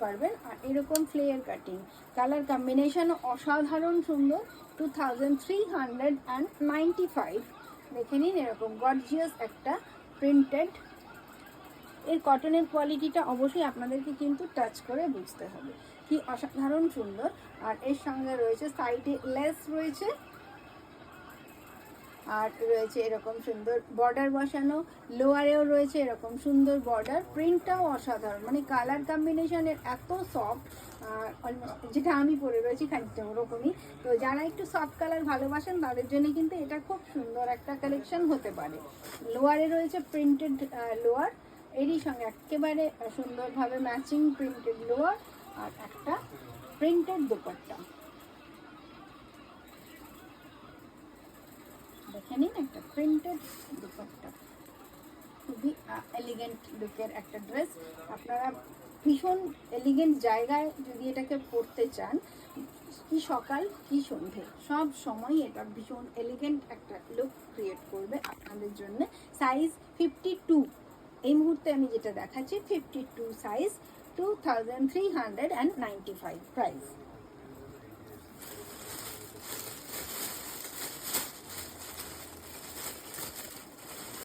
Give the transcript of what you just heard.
পারবেন। আর এরকম flair cutting, colour combination অসাধারণ সুন্দর। 2395 দেখে নিন, এরকম গর্জিয়াস একটা প্রিন্টেড। এর কটনের কোয়ালিটিটা অবশ্যই আপনাদেরকে কিন্তু টাচ করে বুঝতে হবে কি অসাধারণ সুন্দর। আর এর সঙ্গে রয়েছে সাইডে লেস রয়েছে, আর রয়েছে এরকম সুন্দর বর্ডার বসানো, লোয়ারেও রয়েছে এরকম সুন্দর বর্ডার। প্রিন্টটাও অসাধারণ, মানে কালার কম্বিনেশনের এত সফট, যেটা আমি পরে রয়েছি খানিকটা ওরকমই। তো যারা একটু সফট কালার ভালোবাসেন তাদের জন্য কিন্তু এটা খুব সুন্দর একটা কালেকশন হতে পারে। লোয়ারে রয়েছে প্রিন্টেড লোয়ার, এরই সঙ্গে একেবারে সুন্দরভাবে ম্যাচিং প্রিন্টেড লোয়ার আর একটা প্রিন্টেড দোপাট্টা। দেখে নিন একটা প্রিন্টেড দুপাট্টা, খুবই এলিগেন্ট লুকের একটা ড্রেস। আপনারা ভীষণ এলিগেন্ট জায়গায় যদি এটাকে পরতে চান, কি সকাল কি সন্ধে সব সময় এটা ভীষণ এলিগেন্ট একটা লুক ক্রিয়েট করবে আপনাদের জন্য। সাইজ 52, এই মুহূর্তে আমি যেটা দেখাচ্ছি 52 সাইজ, 2395 প্রাইস।